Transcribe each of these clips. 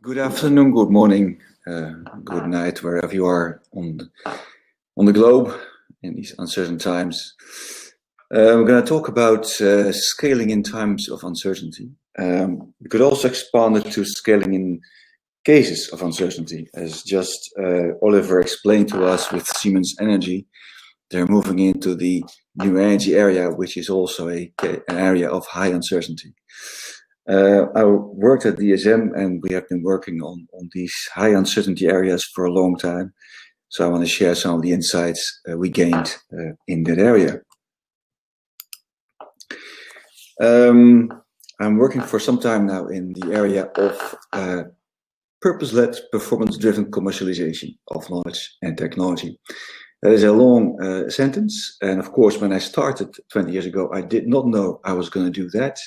Good afternoon, good morning, good night, wherever you are on the globe in these uncertain times. We're going to talk about scaling in times of uncertainty. We could also expand it to scaling in cases of uncertainty, as just Oliver explained to us with Siemens Energy. They're moving into the new energy area, which is also an area of high uncertainty. I worked at DSM and we have been working on these high uncertainty areas for a long time. So I want to share some of the insights we gained in that area. I'm working for some time now in the area of purpose-led, performance-driven commercialization of knowledge and technology. That is a long sentence. And of course, when I started 20 years ago, I did not know I was going to do that.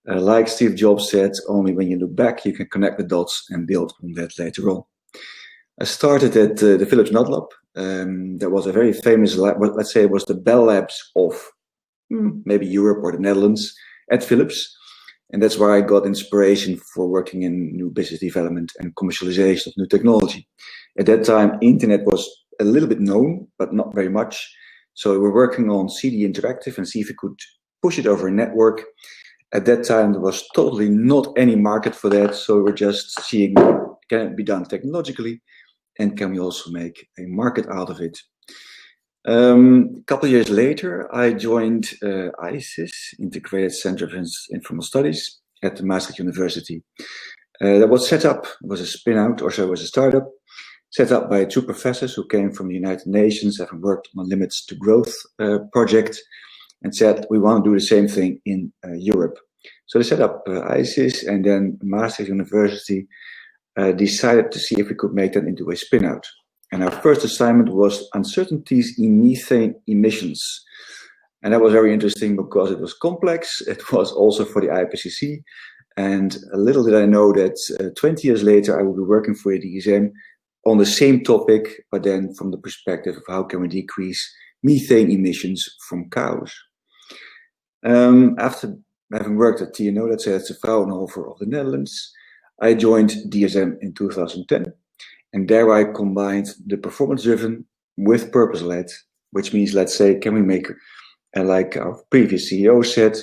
Like Steve Jobs said, only when you look back, you can connect the dots and build on that later on. I started at the Philips Nut Lab. That was a very famous lab, let's say it was the Bell Labs of maybe Europe or the Netherlands at Philips. And that's where I got inspiration for working in new business development and commercialization of new technology. At that time, internet was a little bit known, but not very much. So we were working on CD Interactive and see if we could push it over a network. At that time, there was totally not any market for that. So we were just seeing, can it be done technologically? And can we also make a market out of it? A couple of years later, I joined ICIS, Integrated Center of Informal Studies at the Maastricht University. That was set up, it was a spin out, or so it was a startup, set up by two professors who came from the United Nations, having worked on a Limits to Growth project, and said, we want to do the same thing in Europe. So they set up ICIS, and then Maastricht University decided to see if we could make that into a spin-out. And our first assignment was uncertainties in methane emissions. And that was very interesting because it was complex. It was also for the IPCC. And little did I know that 20 years later, I will be working for DSM on the same topic, but then from the perspective of how can we decrease methane emissions from cows. After having worked at TNO, let's say it's a Fraunhofer of the Netherlands, I joined DSM in 2010. And there I combined the performance-driven with purpose-led, which means, let's say, can we make, like our previous CEO said,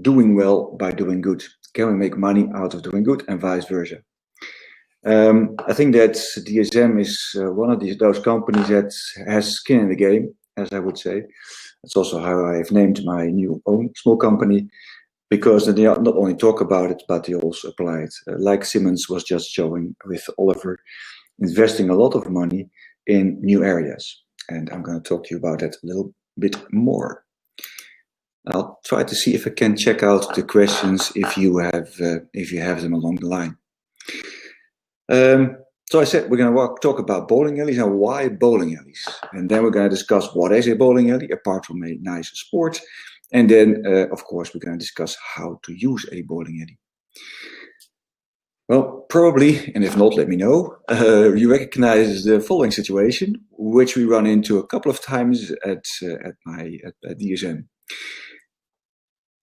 doing well by doing good? Can we make money out of doing good and vice versa? I think that DSM is one of those companies that has skin in the game, as I would say. That's also how I have named my new own small company, because they not only talk about it, but they also apply it. Like Siemens was just showing with Oliver, investing a lot of money in new areas. And I'm going to talk to you about that a little bit more. I'll try to see if I can check out the questions if you have them along the line. So I said we're going to talk about bowling alleys and why bowling alleys. And then we're going to discuss what is a bowling alley, apart from a nice sport. And then, of course, we're going to discuss how to use a bowling alley. Well, probably, and if not, let me know, you recognize the following situation, which we run into a couple of times at DSM.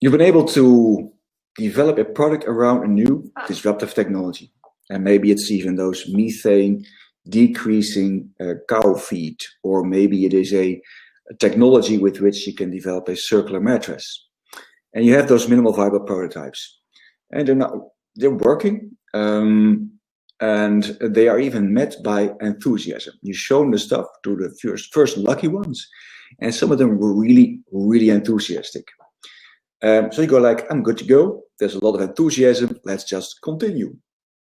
You've been able to develop a product around a new disruptive technology. And maybe it's even those methane decreasing cow feed, or maybe it is a technology with which you can develop a circular mattress. And you have those minimal viable prototypes. And they're working, and they are even met by enthusiasm. You've shown the stuff to the first lucky ones, and some of them were really, really enthusiastic. So you go like, I'm good to go. There's a lot of enthusiasm. Let's just continue.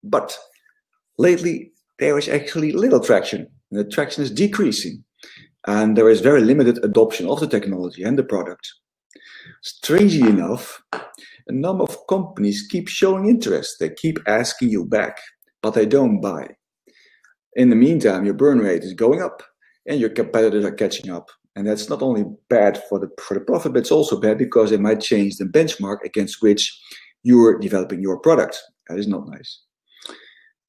But lately, there is actually little traction. And the traction is decreasing. And there is very limited adoption of the technology and the product. Strangely enough, a number of companies keep showing interest. They keep asking you back, but they don't buy. In the meantime, your burn rate is going up and your competitors are catching up. And that's not only bad for the profit, but it's also bad because they might change the benchmark against which you're developing your product. That is not nice.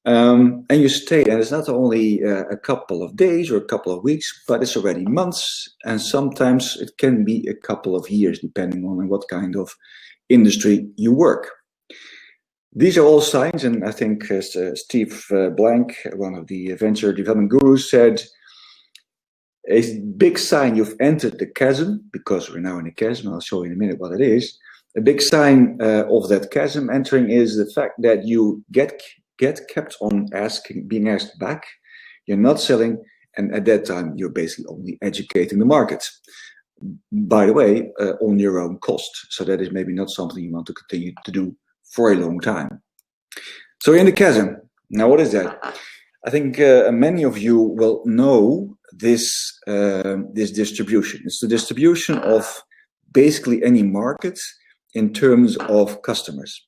And you stay, and it's not only a couple of days or a couple of weeks, but it's already months, and sometimes it can be a couple of years, depending on what kind of industry you work. These are all signs, and I think Steve Blank, one of the venture development gurus, said a big sign you've entered the chasm, because we're now in a chasm. I'll show you in a minute what it is. A big sign of that chasm entering is the fact that you get kept on being asked back. You're not selling, and at that time you're basically only educating the market. By the way, on your own cost. So that is maybe not something you want to continue to do for a long time. So you're in the chasm. Now, what is that? I think many of you will know this distribution. It's the distribution of basically any market in terms of customers.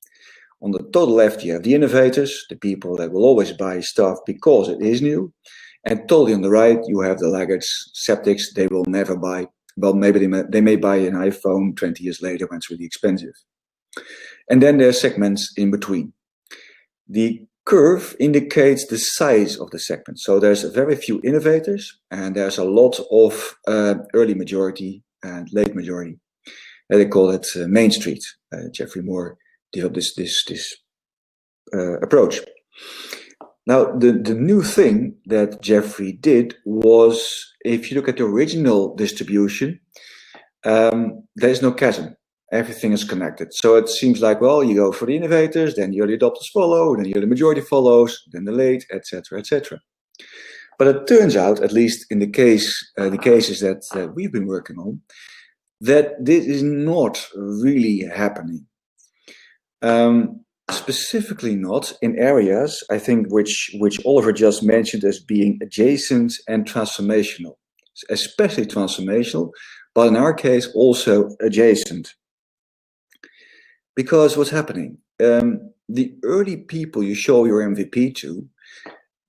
On the total left, you have the innovators, the people that will always buy stuff because it is new. And totally on the right, you have the laggards, skeptics. They will never buy. Well, maybe they may buy an iPhone 20 years later when it's really expensive. And then there are segments in between. The curve indicates the size of the segment. So there's very few innovators, and there's a lot of early majority and late majority. And they call it Main Street. Geoffrey Moore developed this approach. Now, the new thing that Geoffrey did was, if you look at the original distribution, there's no chasm. Everything is connected. So it seems like, well, you go for the innovators, then the early adopters follow, then the early majority follows, then the late, etc., etc. But it turns out, at least in the cases that we've been working on, that this is not really happening. Specifically not in areas, I think, which Oliver just mentioned as being adjacent and transformational, especially transformational, but in our case also adjacent. Because what's happening? The early people you show your MVP to,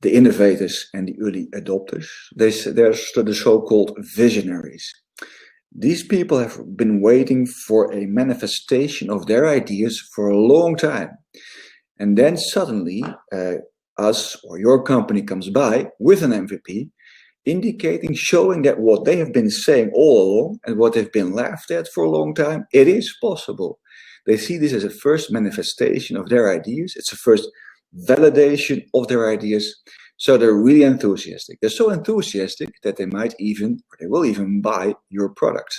the innovators and the early adopters, they're the so-called visionaries. These people have been waiting for a manifestation of their ideas for a long time. And then suddenly, us or your company comes by with an MVP, indicating, showing that what they have been saying all along and what they've been laughed at for a long time, it is possible. They see this as a first manifestation of their ideas. It's a first validation of their ideas. So they're really enthusiastic. They're so enthusiastic that they might even, or they will even buy your product.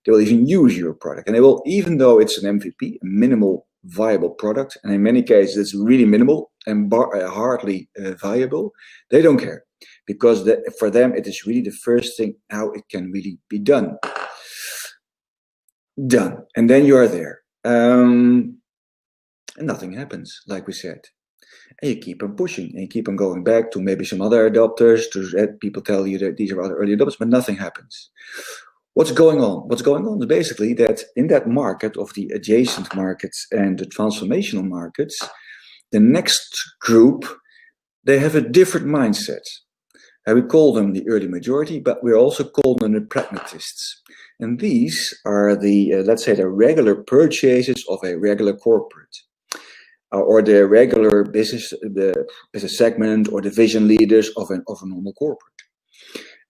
They will even use your product. And they will, even though it's an MVP, a minimal viable product, and in many cases it's really minimal and hardly viable, they don't care. Because for them it is really the first thing how it can really be done. And then you are there. And nothing happens, like we said. And you keep on pushing, and you keep on going back to maybe some other adopters, to people tell you that these are other early adopters, but nothing happens. What's going on? What's going on is basically that in that market of the adjacent markets and the transformational markets, the next group, they have a different mindset. And we call them the early majority, but we also call them the pragmatists. And these are the, let's say, the regular purchases of a regular corporate. Or the regular business segment, or the vision leaders of a normal corporate.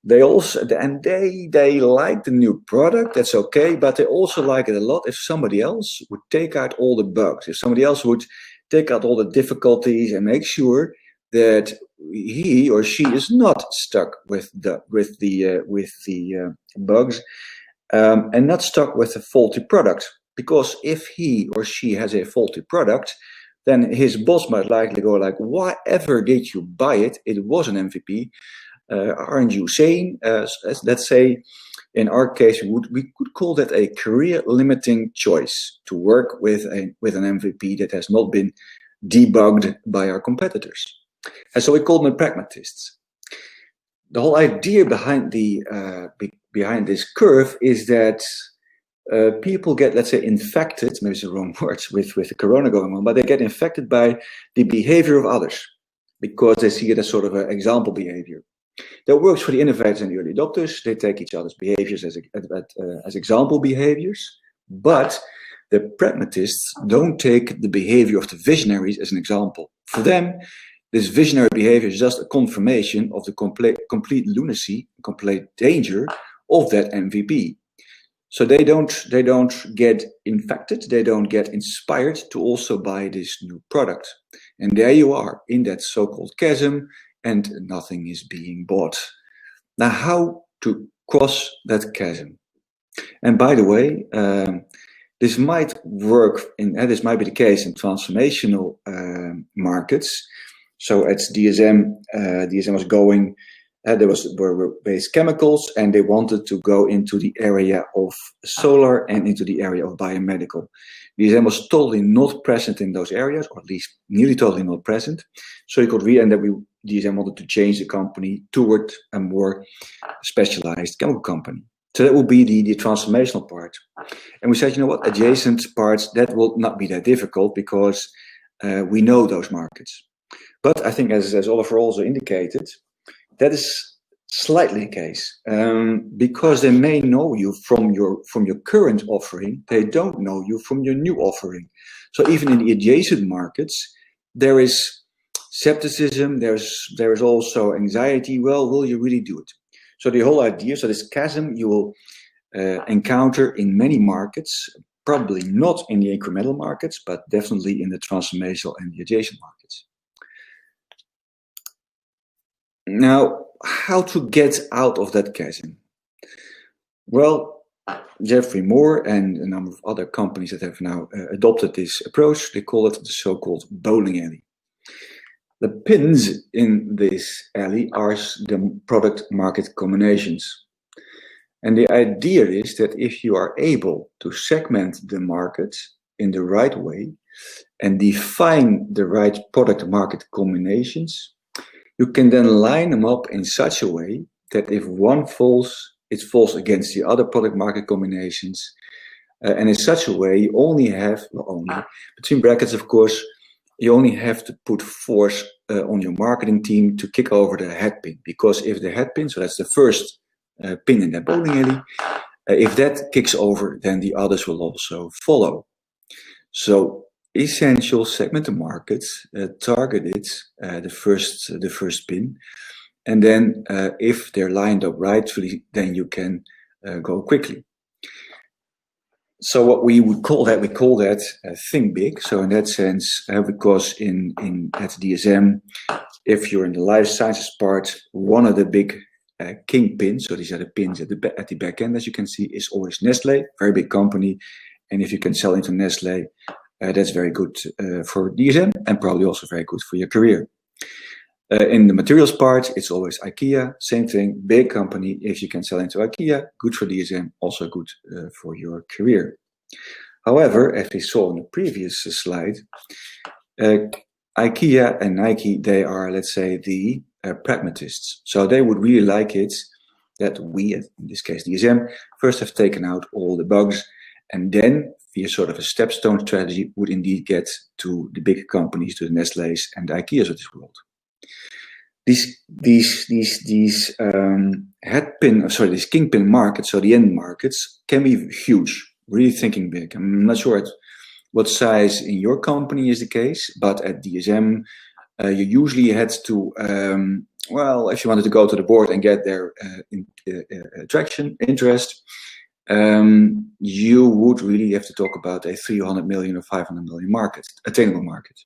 They also, and they like the new product, that's okay, but they also like it a lot if somebody else would take out all the bugs, if somebody else would take out all the difficulties and make sure that he or she is not stuck with the bugs, and not stuck with a faulty product. Because if he or she has a faulty product, then his boss might likely go like, why ever did you buy it? It was an MVP. Aren't you sane? Let's say, in our case, we could call that a career-limiting choice to work with an MVP that has not been debugged by our competitors. And so we call them pragmatists. The whole idea behind behind this curve is that people get, let's say, infected, maybe it's the wrong words, with the corona going on, but they get infected by the behavior of others because they see it as sort of an example behavior. That works for the innovators and the early adopters. They take each other's behaviors as example behaviors, but the pragmatists don't take the behavior of the visionaries as an example. For them, this visionary behavior is just a confirmation of the complete lunacy, complete danger of that MVP. So they don't get infected, they don't get inspired to also buy this new product. And there you are in that so-called chasm, and nothing is being bought. Now, how to cross that chasm? And by the way, this might work this might be the case in transformational markets. So at DSM, DSM was going. Were base chemicals, and they wanted to go into the area of solar and into the area of biomedical. DSM was totally not present in those areas, or at least nearly totally not present. So you could read, and that DSM wanted to change the company toward a more specialized chemical company. So that will be the transformational part. And we said, you know what, adjacent parts, that will not be that difficult because we know those markets. But I think, as Oliver also indicated, that is slightly the case, because they may know you from your current offering. They don't know you from your new offering. So even in the adjacent markets, there is skepticism. There is also anxiety. Well, will you really do it? So the whole idea, so this chasm you will encounter in many markets, probably not in the incremental markets, but definitely in the transformational and the adjacent markets. Now, how to get out of that chasm? Well, Jeffrey Moore and a number of other companies that have now adopted this approach, they call it the so-called bowling alley. The pins in this alley are the product market combinations. And the idea is that if you are able to segment the market in the right way and define the right product market combinations, you can then line them up in such a way that if one falls, it falls against the other product market combinations. And in such a way, you only have, between brackets, of course, you only have to put force on your marketing team to kick over the head pin. Because if the head pin, so that's the first pin in that bowling alley, if that kicks over, then the others will also follow. So essential segment the markets, targeted the first pin, and then if they're lined up rightfully, then you can go quickly. So what we call that think big. So in that sense, because at DSM, if you're in the life sciences part, one of the big kingpins, so these are the pins at the back end, as you can see, is always Nestle, very big company, and if you can sell into Nestle, that's very good for DSM and probably also very good for your career. In the materials part, it's always IKEA, same thing, big company. If you can sell into IKEA, good for DSM, also good for your career. However, as we saw in the previous slide, IKEA and Nike, they are, let's say, the pragmatists. So they would really like it that we, in this case DSM, first have taken out all the bugs, and then via sort of a stepstone strategy would indeed get to the big companies, to the Nestle's and the IKEAs of this world. These these kingpin markets, so the end markets, can be huge, really thinking big. I'm not sure at what size in your company is the case, but at DSM, you usually had to, if you wanted to go to the board and get their interest, you would really have to talk about a 300 million or 500 million market, attainable market.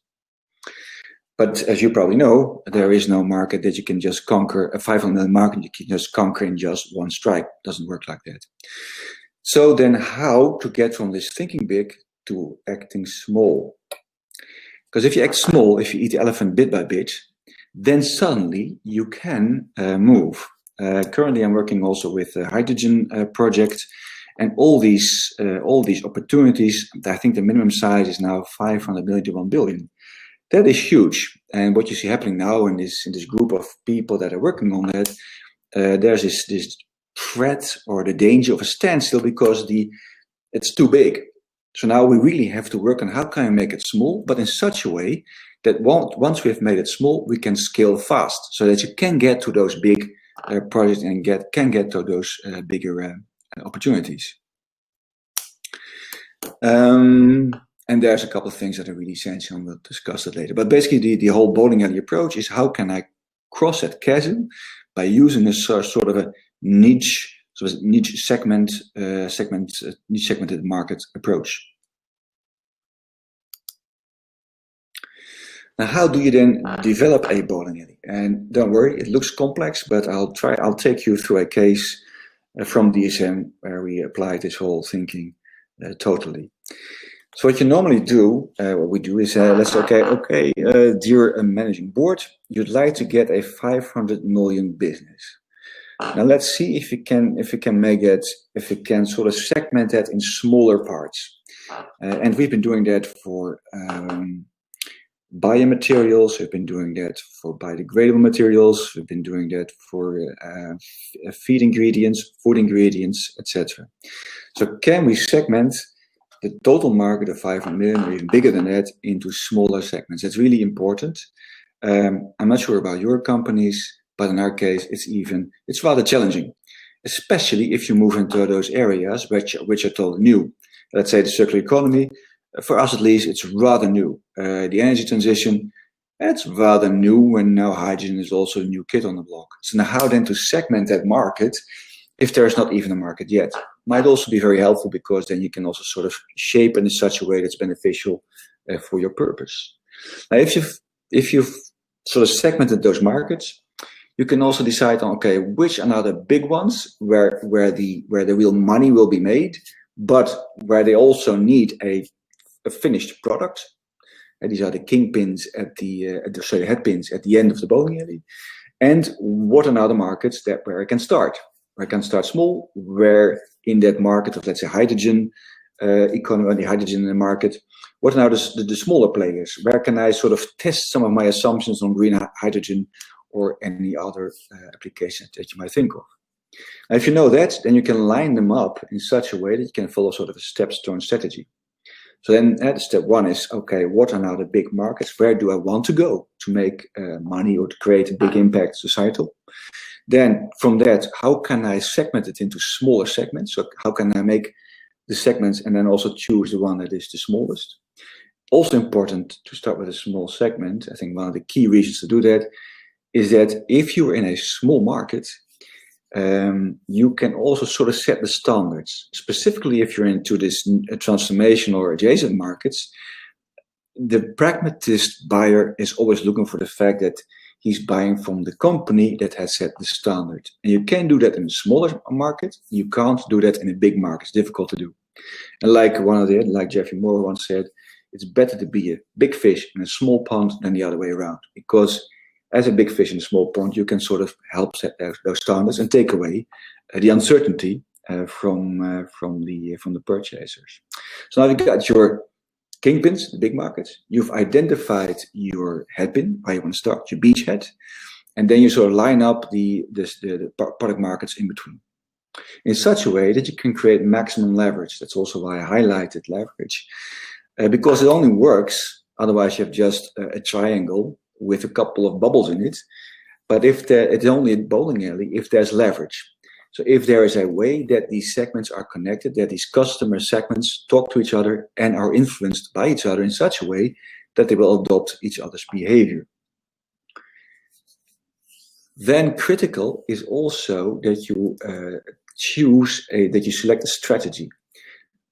But as you probably know, there is no market that you can just conquer, a 500 million market you can just conquer in just one strike. It doesn't work like that. So then how to get from this thinking big to acting small? Because if you act small, if you eat the elephant bit by bit, then suddenly you can move. Currently, I'm working also with a hydrogen project, and all these opportunities. I think the minimum size is now 500 million to 1 billion. That is huge. And what you see happening now in this group of people that are working on that, there's this threat or the danger of a standstill because it's too big. So now we really have to work on how can I make it small, but in such a way that once we have made it small, we can scale fast, so that you can get to those big projects and can get to those bigger opportunities. And there's a couple of things that are really essential, and we'll discuss that later. But basically, the whole bowling alley approach is how can I cross that chasm by using a sort of a niche So it's niche segmented market approach. Now, how do you then develop a bowling alley? And don't worry, it looks complex, but I'll take you through a case from DSM where we applied this whole thinking totally. So what you normally do, what we do is let's say, okay, dear managing board, you'd like to get a 500 million business. Now let's see if you can make it, if you can sort of segment that in smaller parts. And we've been doing that for biomaterials, we've been doing that for biodegradable materials, we've been doing that for feed ingredients, food ingredients, etc. So can we segment the total market of 500 million or even bigger than that into smaller segments? That's really important. I'm not sure about your companies, but in our case, it's rather challenging, especially if you move into those areas which are totally new. Let's say the circular economy. For us, at least, it's rather new. The energy transition, it's rather new, and now hydrogen is also a new kid on the block. So now how then to segment that market if there is not even a market yet? Might also be very helpful, because then you can also sort of shape it in such a way that's beneficial for your purpose. Now, if you've sort of segmented those markets, you can also decide on, okay, which are now the big ones where the real money will be made, but where they also need a finished product. And these are the kingpins at the headpins at the end of the bowling alley. And what are now the markets where I can start? Where I can start small, where in that market of, let's say, hydrogen economy, the hydrogen market, what are now the smaller players? Where can I sort of test some of my assumptions on green hydrogen or any other applications that you might think of? Now, if you know that, then you can line them up in such a way that you can follow sort of a step-stone strategy. So then step one is, okay, what are now the big markets? Where do I want to go to make money or to create a big impact societal? Then from that, how can I segment it into smaller segments? So how can I make the segments and then also choose the one that is the smallest? Also important to start with a small segment. I think one of the key reasons to do that is that if you're in a small market, you can also sort of set the standards. Specifically, if you're into this transformation or adjacent markets, the pragmatist buyer is always looking for the fact that he's buying from the company that has set the standard. And you can do that in a smaller market. You can't do that in a big market. It's difficult to do. And like Jeffrey Moore once said, it's better to be a big fish in a small pond than the other way around, because as a big fish in a small pond, you can sort of help set those standards and take away the uncertainty from the purchasers. So now you've got your kingpins, the big markets. You've identified your headpin, where you want to start, your beachhead, and then you sort of line up the product markets in between, in such a way that you can create maximum leverage. That's also why I highlighted leverage, because it only works. Otherwise, you have just a triangle with a couple of bubbles in it. But if it's only a bowling alley, if there's leverage. So if there is a way that these segments are connected, that these customer segments talk to each other and are influenced by each other in such a way that they will adopt each other's behavior. Then critical is also that you select a strategy.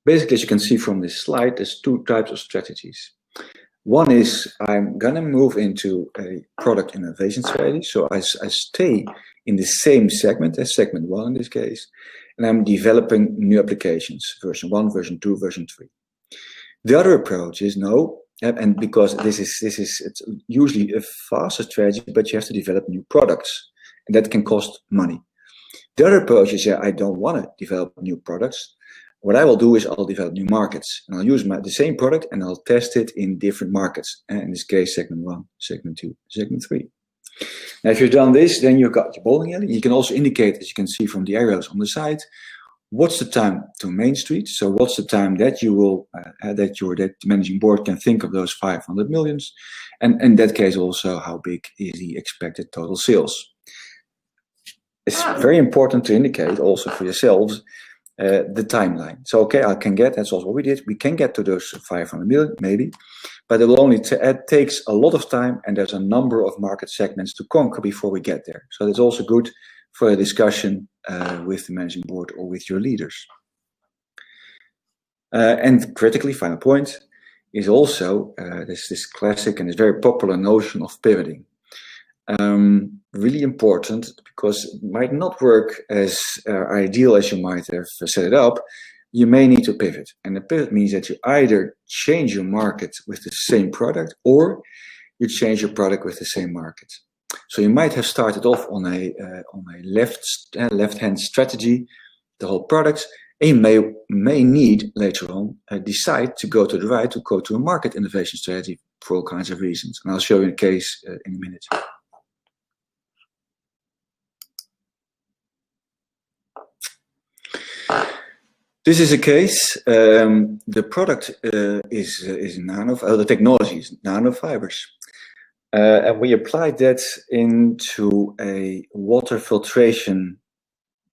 Basically, as you can see from this slide, there's two types of strategies. One is I'm going to move into a product innovation strategy. So I stay in the same segment as segment 1 in this case, and I'm developing new applications, version 1, version 2, version 3. The other approach is no, and because it's usually a faster strategy, but you have to develop new products, and that can cost money. The other approach is, I don't want to develop new products. What I will do is I'll develop new markets, and I'll use the same product and I'll test it in different markets. And in this case, segment 1, segment 2, segment 3. Now, if you've done this, then you've got your bowling alley. You can also indicate, as you can see from the arrows on the side, what's the time to Main Street. So what's the time that you will, that managing board can think of those 500 millions. And in that case also, how big is the expected total sales. It's very important to indicate also for yourselves the timeline. So, okay, that's also what we did. We can get to those 500 million, maybe, but it will only it takes a lot of time, and there's a number of market segments to conquer before we get there. So that's also good for a discussion with the managing board or with your leaders. And critically, final point, is also this classic and this very popular notion of pivoting. Really important, because it might not work as ideal as you might have set it up. You may need to pivot, and the pivot means that you either change your market with the same product, or you change your product with the same market. So you might have started off on a left-hand strategy, the whole products, and you may need later on decide to go to the right, to go to a market innovation strategy for all kinds of reasons. And I'll show you a case in a minute. This is a case. The product is the technology is nanofibers, and we applied that into a water filtration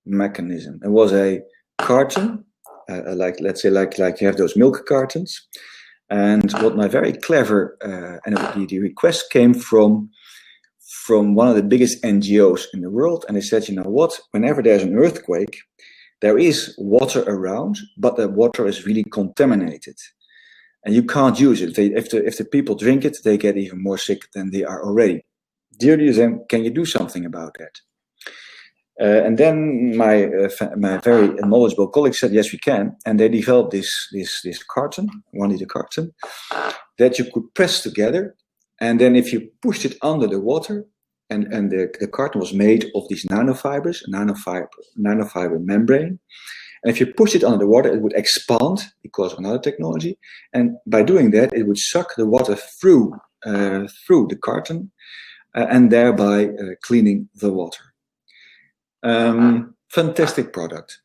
mechanism. It was a carton, let's say like you have those milk cartons. And what my very clever and the request came from one of the biggest NGOs in the world, and they said, you know what? Whenever there's an earthquake, there is water around, but the water is really contaminated, and you can't use it. If the people drink it, they get even more sick than they are already. Dear museum, can you do something about that? And then my very knowledgeable colleague said, yes, we can. And they developed this carton, 1 liter carton, that you could press together. And then if you pushed it under the water, and the carton was made of these nanofibers, nanofiber membrane. And if you push it under the water, it would expand because of another technology. And by doing that, it would suck the water through the carton, and thereby cleaning the water. Fantastic product.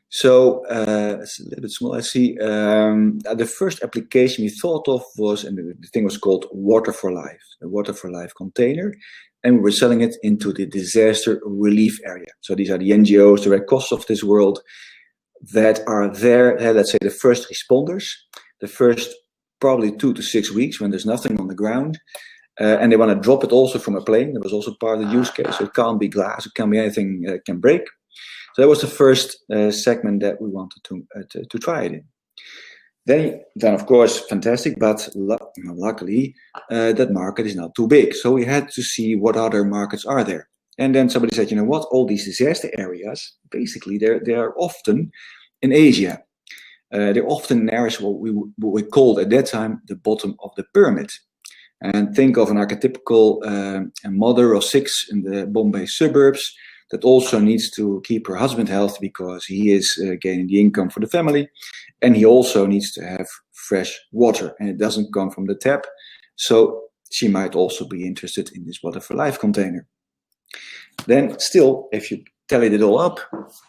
So it's a little bit small. Let's see. The first application we thought of was, and the thing was called Water for Life, the Water for Life container. And we were selling it into the disaster relief area. So these are the NGOs, the Red Cross of this world, that are there, let's say the first responders, the first probably 2 to 6 weeks when there's nothing on the ground. And they want to drop it also from a plane. That was also part of the use case. So it can't be glass, it can be anything that can break. So that was the first segment that we wanted to try it in. Then of course, fantastic, but luckily that market is not too big. So we had to see what other markets are there. And then somebody said, you know what, all these disaster areas, basically they are often in Asia. They're often in areas what we called at that time the bottom of the pyramid. And think of an archetypical mother of 6 in the Bombay suburbs that also needs to keep her husband healthy because he is gaining the income for the family. And he also needs to have fresh water, and it doesn't come from the tap. So she might also be interested in this Water for Life container. Then still, if you tally it all up,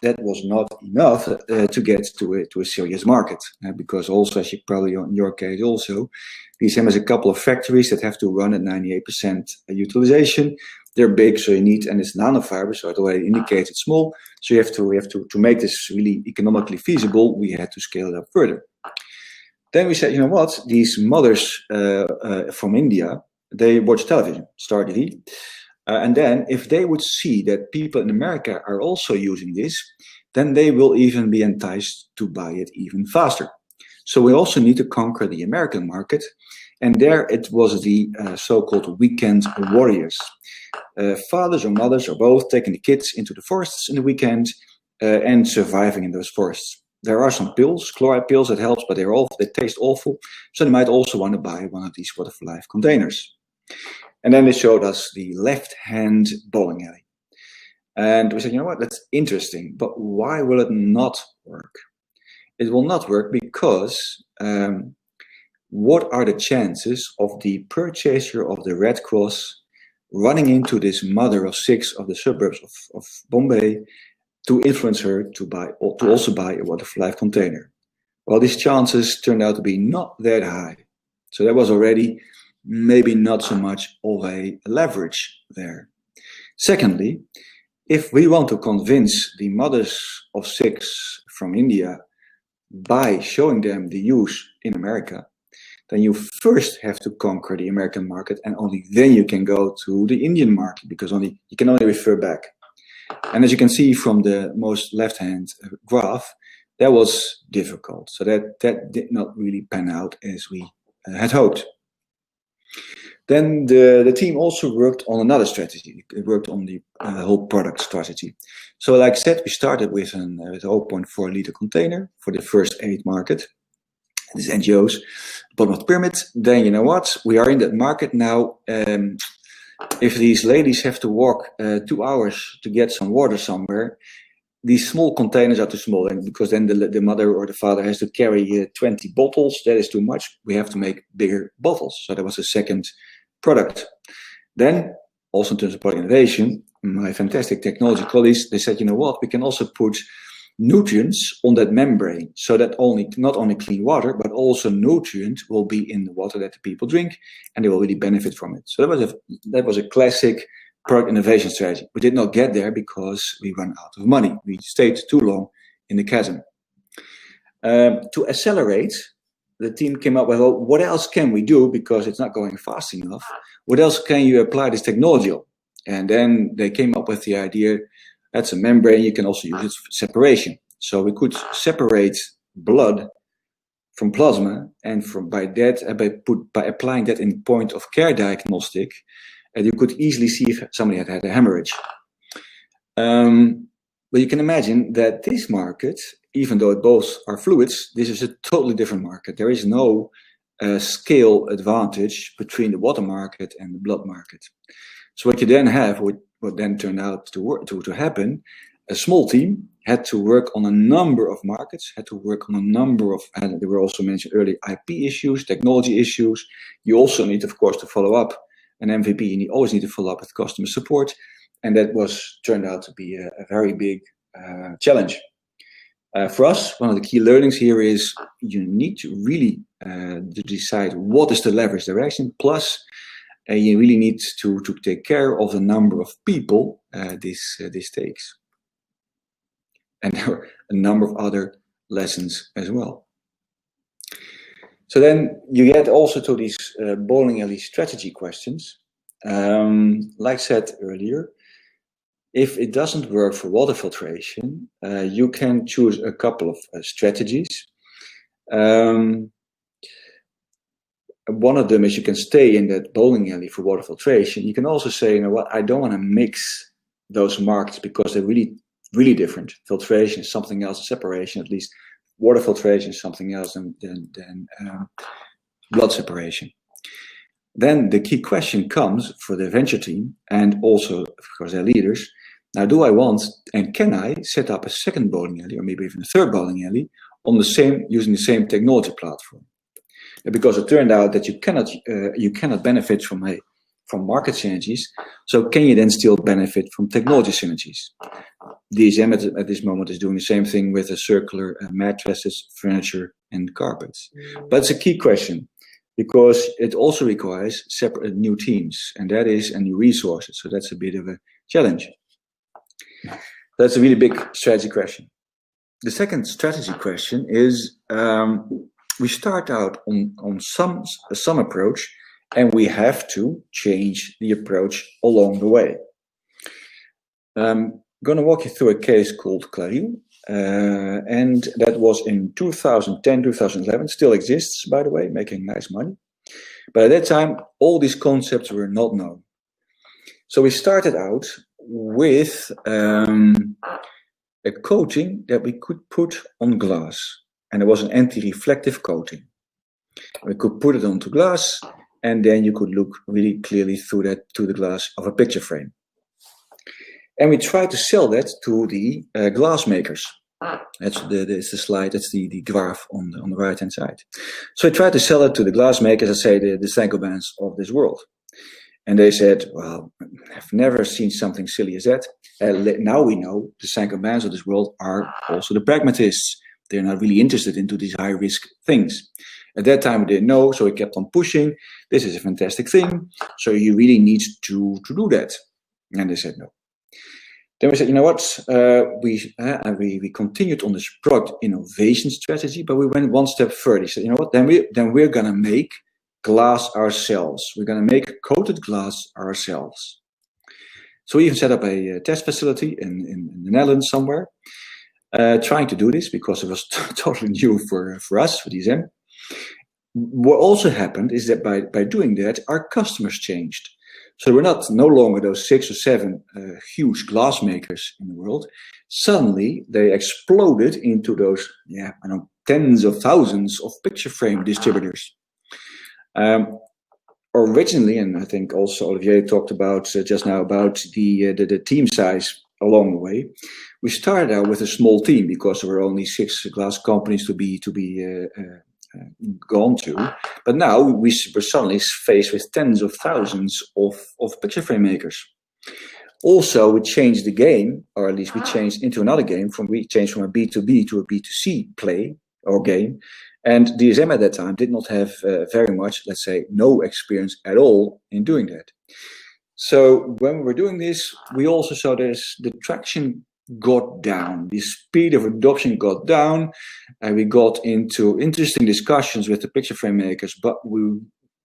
that was not enough to get to a serious market. Because also, as you probably in your case also, DSM has a couple of factories that have to run at 98% utilization. They're big, so you need, and it's nanofiber, so it already indicates it's small. So we have to make this really economically feasible. We had to scale it up further. Then we said, you know what? These mothers from India, they watch television, Star TV, and then if they would see that people in America are also using this, then they will even be enticed to buy it even faster. So we also need to conquer the American market, and there it was the so-called weekend warriors. Fathers or mothers are both taking the kids into the forests in the weekend and surviving in those forests. There are some pills, chloride pills, that helps, but they taste awful. So they might also want to buy one of these Water for Life containers. And then they showed us the left-hand bowling alley. And we said, you know what, that's interesting, but why will it not work? It will not work because what are the chances of the purchaser of the Red Cross running into this mother of 6 of the suburbs of Bombay to influence her to also buy a Water for Life container? Well, these chances turned out to be not that high. So that was already maybe not so much of a leverage there. Secondly, if we want to convince the mothers of 6 from India by showing them the use in America, then you first have to conquer the American market, and only then you can go to the Indian market, because you can only refer back. And as you can see from the most left-hand graph, that was difficult. So that did not really pan out as we had hoped. Then the team also worked on another strategy. It worked on the whole product strategy. So like I said, we started with a 0.4 liter container for the first 8 market. This is NGOs, bottom of the pyramid. Then you know what? We are in that market now. If these ladies have to walk 2 hours to get some water somewhere, these small containers are too small, and because then the mother or the father has to carry 20 bottles, that is too much. We have to make bigger bottles. So that was a second product. Then, also in terms of product innovation, my fantastic technology colleagues, they said, you know what, we can also put nutrients on that membrane, so that not only clean water, but also nutrients will be in the water that the people drink, and they will really benefit from it. So that was a classic product innovation strategy. We did not get there because we ran out of money. We stayed too long in the chasm. To accelerate, the team came up with, well, what else can we do, because it's not going fast enough? What else can you apply this technology on? And then they came up with the idea, that's a membrane, you can also use it for separation. So we could separate blood from plasma, and by applying that in point of care diagnostic, you could easily see if somebody had a hemorrhage. But you can imagine that this market, even though both are fluids, this is a totally different market. There is no scale advantage between the water market and the blood market. So what you then have, what then turned out to happen, a small team had to work on a number of markets, had to work on a number of, and there were also mentioned earlier, IP issues, technology issues. You also need, of course, to follow up an MVP, and you always need to follow up with customer support. And that turned out to be a very big challenge. For us, one of the key learnings here is you need to really decide what is the leverage direction, plus you really need to take care of the number of people this takes. And there are a number of other lessons as well. So then you get also to these bowling alley strategy questions. Like I said earlier, if it doesn't work for water filtration, you can choose a couple of strategies. One of them is you can stay in that bowling alley for water filtration. You can also say, you know what, I don't want to mix those markets because they're really, really different. Filtration is something else, separation, at least water filtration is something else than blood separation. Then the key question comes for the venture team, and also, of course, their leaders. Now, do I want and can I set up a second bowling alley, or maybe even a third bowling alley, on using the same technology platform? Because it turned out that you cannot benefit from market synergies. So can you then still benefit from technology synergies? DSM at this moment is doing the same thing with the circular mattresses, furniture, and carpets. But it's a key question, because it also requires separate new teams, and that is and new resources. So that's a bit of a challenge. That's a really big strategy question. The second strategy question is, we start out on some approach, and we have to change the approach along the way. I'm going to walk you through a case called Claril, and that was in 2010, 2011, still exists, by the way, making nice money. But at that time, all these concepts were not known. So we started out with a coating that we could put on glass, and it was an anti-reflective coating. We could put it onto glass, and then you could look really clearly through the glass of a picture frame. And we tried to sell that to the glass makers. That's the slide, that's the graph on the right hand side. So I tried to sell it to the glass makers, I say the Saint-Gobains of this world. And they said, well, I've never seen something silly as that. Now we know the Saint-Gobains of this world are also the pragmatists. They're not really interested into these high risk things. At that time we didn't know, so we kept on pushing. This is a fantastic thing, so you really need to do that. And they said no. Then we said, you know what, we continued on this product innovation strategy, but we went one step further. We said, you know what, then we're going to make glass ourselves. We're going to make coated glass ourselves. So we even set up a test facility in the Netherlands somewhere, trying to do this because it was totally new for us, for DSM. What also happened is that by doing that, our customers changed. So we're no longer those 6 or 7 huge glass makers in the world. Suddenly, they exploded into those, tens of thousands of picture frame distributors. Originally, and I think also Olivier talked about just now about the team size along the way. We started out with a small team because there were only 6 glass companies to be gone to, but now we were suddenly faced with tens of thousands of picture frame makers. Also, we changed the game, or at least we changed into another game. We changed from a B2B to a B2C play or game, and DSM at that time did not have very much, let's say, no experience at all in doing that. So when we were doing this, we also saw the traction got down, the speed of adoption got down, and we got into interesting discussions with the picture frame makers, but we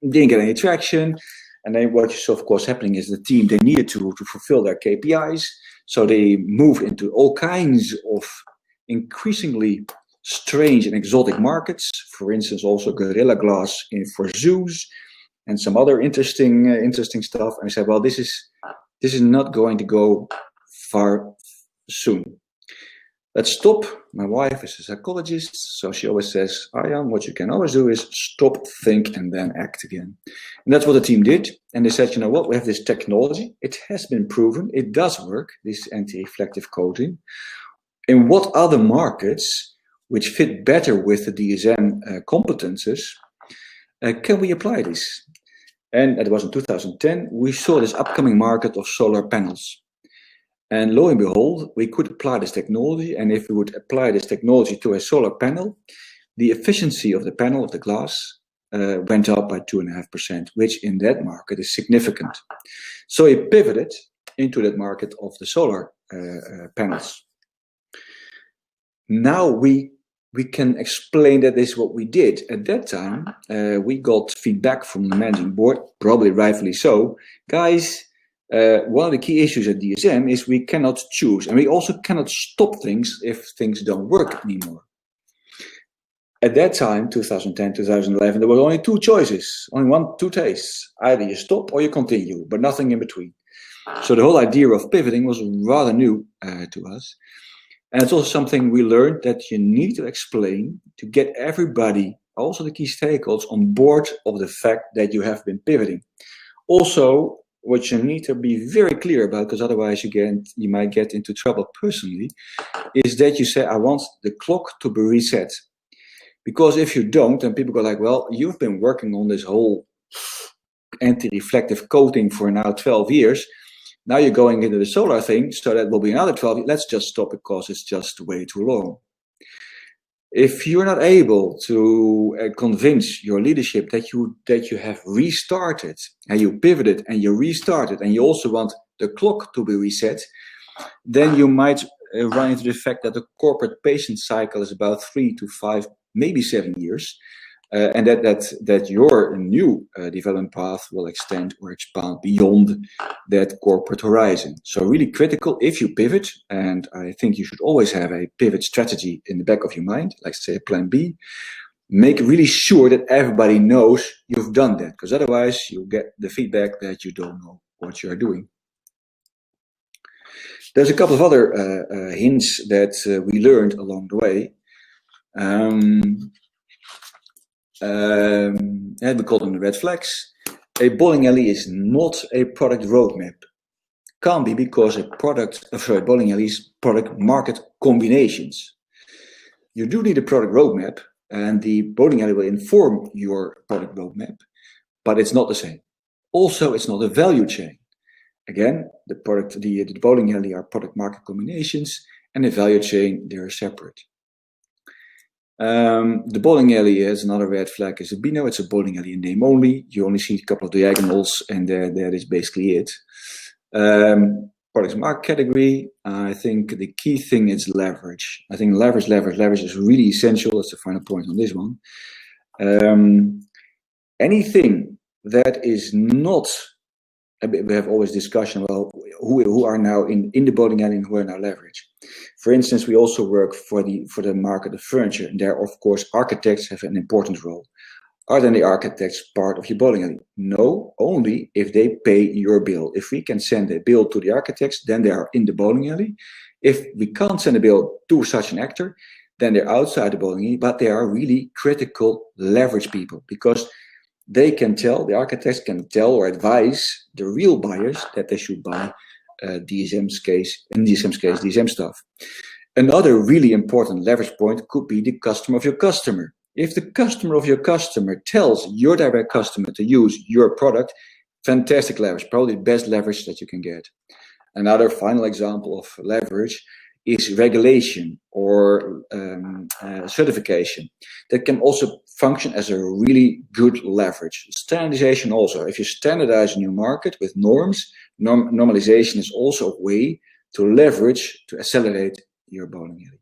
didn't get any traction. And then what you saw, of course, happening is the team, they needed to fulfill their KPIs, so they moved into all kinds of increasingly strange and exotic markets. For instance, also Gorilla Glass for zoos and some other interesting stuff. And we said, well, this is not going to go far soon. Let's stop. My wife is a psychologist, so she always says, Arjan, what you can always do is stop, think, and then act again. And that's what the team did. And they said, you know what, we have this technology. It has been proven. It does work, this anti-reflective coating. In what other markets, which fit better with the DSM competences, can we apply this? And it was in 2010, we saw this upcoming market of solar panels. And lo and behold, we could apply this technology. And if we would apply this technology to a solar panel, the efficiency of the panel, of the glass, went up by 2.5%, which in that market is significant. So we pivoted into that market of the solar panels. Now we can explain that this is what we did. At that time, we got feedback from the managing board, probably rightfully so. Guys, one of the key issues at DSM is we cannot choose, and we also cannot stop things if things don't work anymore. At that time, 2010, 2011, there were only 2 choices, only 2 tastes. Either you stop or you continue, but nothing in between. So the whole idea of pivoting was rather new to us. And it's also something we learned that you need to explain to get everybody, also the key stakeholders, on board of the fact that you have been pivoting. Also, what you need to be very clear about, because otherwise you might get into trouble personally, is that you say, I want the clock to be reset. Because if you don't, then people go like, well, you've been working on this whole anti-reflective coating for now 12 years. Now you're going into the solar thing, so that will be another 12 years. Let's just stop because it's just way too long. If you're not able to convince your leadership that you have restarted and you pivoted and you restarted and you also want the clock to be reset, then you might run into the fact that the corporate patient cycle is about 3 to 5, maybe 7 years, and that your new development path will extend or expand beyond that corporate horizon. So really critical if you pivot, and I think you should always have a pivot strategy in the back of your mind, like say a plan B. Make really sure that everybody knows you've done that, because otherwise you'll get the feedback that you don't know what you are doing. There's a couple of other hints that we learned along the way. And we call them the red flags. A bowling alley is not a product roadmap. Can't be, because bowling alley is product market combinations. You do need a product roadmap, and the bowling alley will inform your product roadmap, but it's not the same. Also, it's not a value chain. Again, the bowling alley are product market combinations, and the value chain, they are separate. The bowling alley is another red flag. Is a Bino. It's a bowling alley in name only. You only see a couple of diagonals, and that is basically it. Products market category. I think the key thing is leverage. I think leverage is really essential. That's the final point on this one. Anything that is not we have always discussion, well, who are now in the bowling alley and who are now leverage. For instance, we also work for the market of furniture, and there, of course, architects have an important role. Are then the architects part of your bowling alley? No, only if they pay your bill. If we can send a bill to the architects, then they are in the bowling alley. If we can't send a bill to such an actor, then they're outside the bowling alley, but they are really critical leverage people, because they can tell, the architects can tell or advise the real buyers that they should buy DSM's case, DSM stuff. Another really important leverage point could be the customer of your customer. If the customer of your customer tells your direct customer to use your product, fantastic leverage, probably the best leverage that you can get. Another final example of leverage is regulation or certification. That can also function as a really good leverage. Standardization also. If you standardize a new market with norms, normalization is also a way to leverage, to accelerate your bowling alley.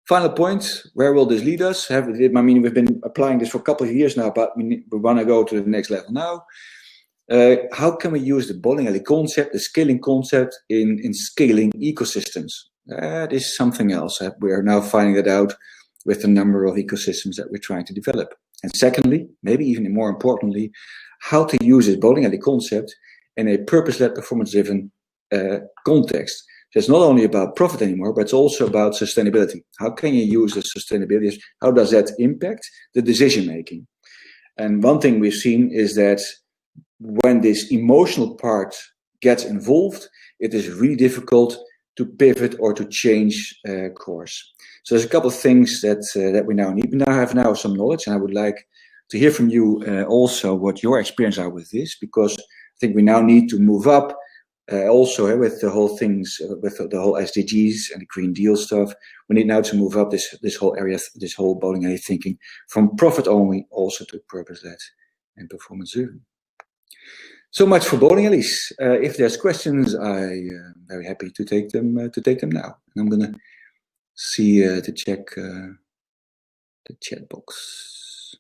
Final point, where will this lead us? I mean, we've been applying this for a couple of years now, but we want to go to the next level now. How can we use the bowling alley concept, the scaling concept, in scaling ecosystems? That is something else. We are now finding that out with the number of ecosystems that we're trying to develop. And secondly, maybe even more importantly, how to use this bowling alley concept in a purpose-led, performance-driven context. So it's not only about profit anymore, but it's also about sustainability. How can you use the sustainability? How does that impact the decision-making? And one thing we've seen is that when this emotional part gets involved, it is really difficult to pivot or to change course. So there's a couple of things that we now need. We now have some knowledge, and I would like to hear from you also what your experience are with this, because I think we now need to move up also with the whole things, with the whole SDGs and the Green Deal stuff. We need now to move up this whole area, this whole bowling alley thinking from profit only also to purpose-led and performance-driven. So much for bowling alleys. If there's questions, I'm very happy to take them now. And I'm gonna see to check the chat box.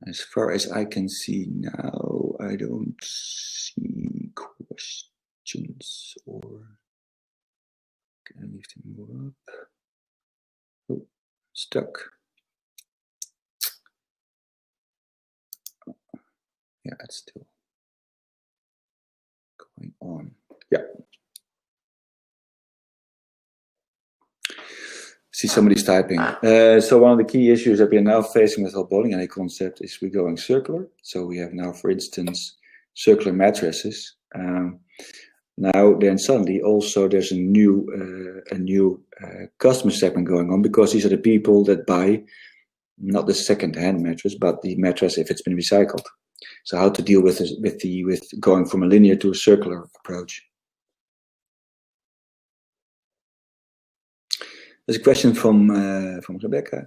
As far as I can see now, I don't see questions, or can I leave them more up? Oh, stuck. Yeah, it's still going on. Yeah. See somebody's typing. So one of the key issues that we are now facing with the whole bowling alley concept is we're going circular. So we have now, for instance, circular mattresses. Now then suddenly also there's a new customer segment going on, because these are the people that buy not the second-hand mattress, but the mattress if it's been recycled. So how to deal with going from a linear to a circular approach? There's a question from Rebecca.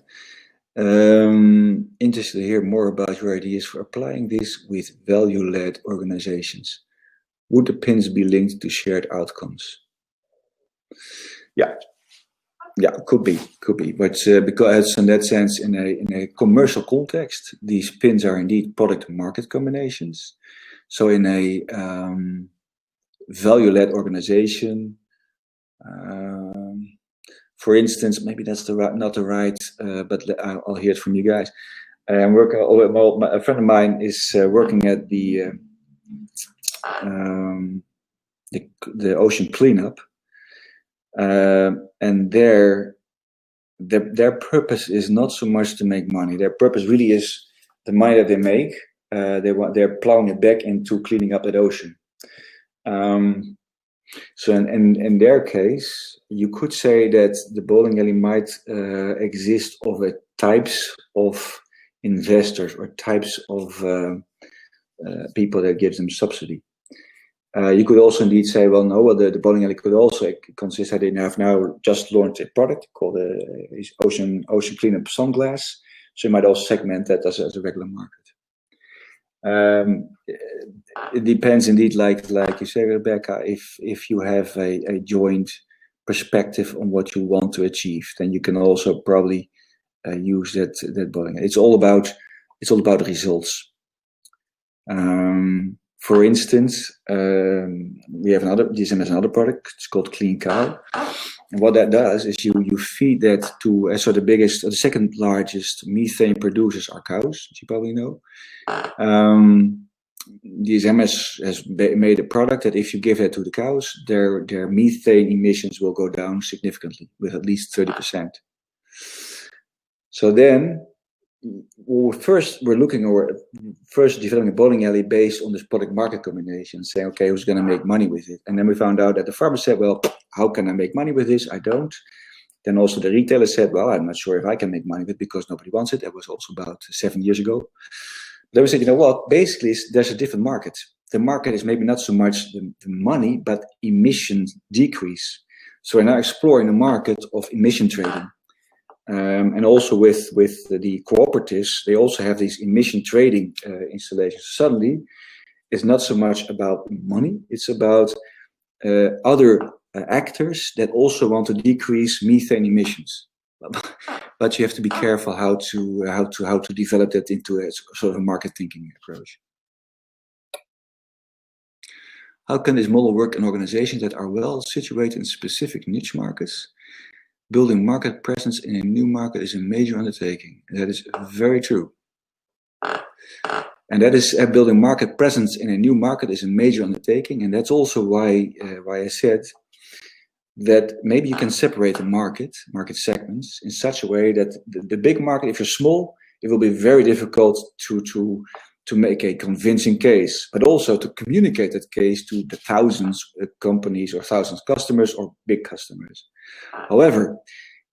Interested to hear more about your ideas for applying this with value-led organizations. Would the pins be linked to shared outcomes? Yeah, could be. But because in that sense, in a commercial context, these pins are indeed product and market combinations. So in a value-led organization, for instance, maybe that's not the right, but I'll hear it from you guys. A friend of mine is working at the ocean cleanup, and their purpose is not so much to make money. Their purpose really is the money that they make. They're plowing it back into cleaning up that ocean. So in their case, you could say that the bowling alley might exist of types of investors or types of people that gives them subsidy. You could also indeed say, well, no, the bowling alley could also consist that they have now just launched a product called ocean cleanup sunglass. So you might also segment that as a regular market. It depends indeed, like you say, Rebecca, if you have a joint perspective on what you want to achieve, then you can also probably use that bowling. It's all about it's all about results. For instance, we have DSM has another product. It's called Clean Cow, and what that does is you feed that to the second largest methane producers are cows, as you probably know. DSM has made a product that if you give that to the cows, their methane emissions will go down significantly with at least 30%. So then, we're first developing a bowling alley based on this product market combination, saying, okay, who's going to make money with it? And then we found out that the farmer said, well, how can I make money with this? I don't. Then also the retailer said, well, I'm not sure if I can make money with it because nobody wants it. That was also about 7 years ago. Then we said, you know what, basically there's a different market. The market is maybe not so much the money, but emissions decrease. So we're now exploring the market of emission trading. And also with the cooperatives, they also have these emission trading installations. Suddenly, it's not so much about money; it's about other actors that also want to decrease methane emissions. But you have to be careful how to develop that into a sort of a market thinking approach. How can this model work in organizations that are well situated in specific niche markets? Building market presence in a new market is a major undertaking. That is very true. And that is building market presence in a new market is a major undertaking. And that's also why I said that maybe you can separate the market segments in such a way that the big market, if you're small, it will be very difficult to make a convincing case, but also to communicate that case to the thousands of companies or thousands of customers or big customers. However,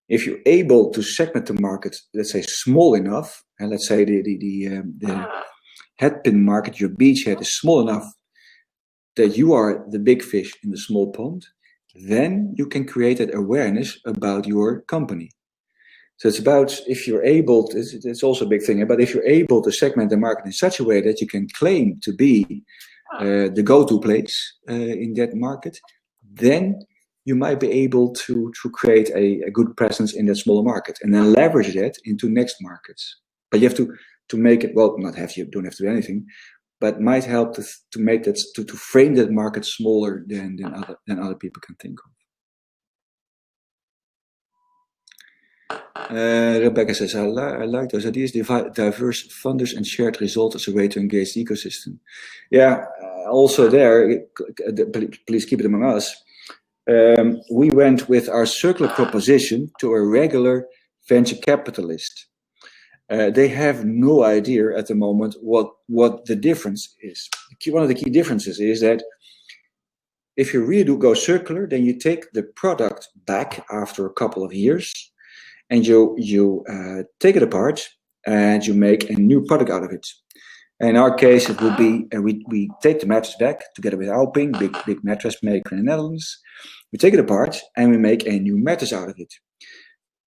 if you're able to segment the market, let's say small enough, and let's say the headpin market, your beachhead is small enough that you are the big fish in the small pond, then you can create that awareness about your company. So it's about, if you're able to, it's also a big thing, but if you're able to segment the market in such a way that you can claim to be the go-to place in that market, then you might be able to create a good presence in that smaller market and then leverage that into next markets. But you have to make it, well, don't have to do anything, but might help to make that, to frame that market smaller than other people can think of. Rebecca says, I like those ideas, diverse funders and shared results as a way to engage the ecosystem. Yeah, also there, please keep it among us. We went with our circular proposition to a regular venture capitalist. They have no idea at the moment what the difference is. One of the key differences is that if you really do go circular, then you take the product back after a couple of years, and you take it apart and you make a new product out of it. And in our case, it will be we take the mattress back together with Alping, big mattress maker in the Netherlands. We take it apart and we make a new mattress out of it.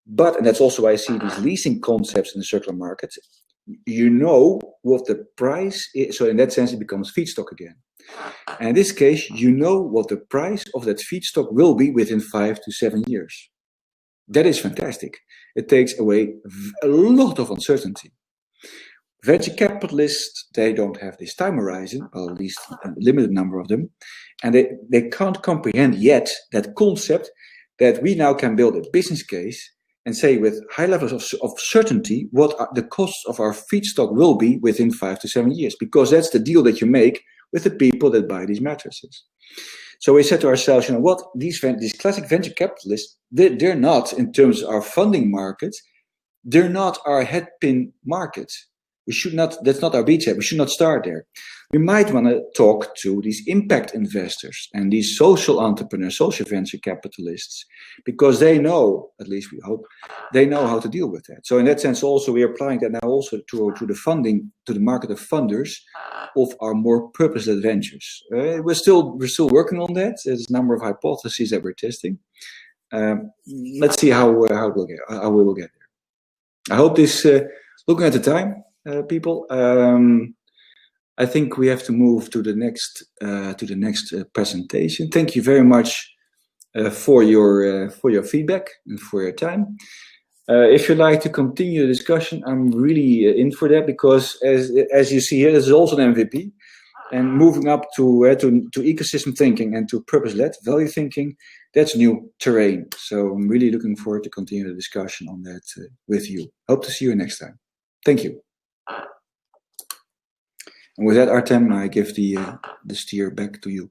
But, and that's also why I see these leasing concepts in the circular market, you know what the price is. So in that sense, it becomes feedstock again. And in this case, you know what the price of that feedstock will be within 5 to 7 years. That is fantastic. It takes away a lot of uncertainty. Venture capitalists, they don't have this time horizon, or at least a limited number of them, and they can't comprehend yet that concept that we now can build a business case and say with high levels of certainty what the costs of our feedstock will be within 5 to 7 years, because that's the deal that you make with the people that buy these mattresses. So we said to ourselves, you know what, these classic venture capitalists, they're not, in terms of our funding market, they're not our headpin market. We should not, that's not our beachhead, we should not start there. We might want to talk to these impact investors and these social entrepreneurs, social venture capitalists, because they know, at least we hope, they know how to deal with that. So in that sense also, we are applying that now also to the funding, to the market of funders of our more purpose-led ventures. We're still working on that. There's a number of hypotheses that we're testing. Let's see how we will get there. I hope this, looking at the time, people, I think we have to move to the next presentation. Thank you very much for your feedback and for your time. If you'd like to continue the discussion, I'm really in for that, because as you see here, this is also an MVP. And moving up to ecosystem thinking and to purpose-led value thinking, that's new terrain. So I'm really looking forward to continue the discussion on that with you. Hope to see you next time. Thank you. And with that, Artem, I give the steer back to you.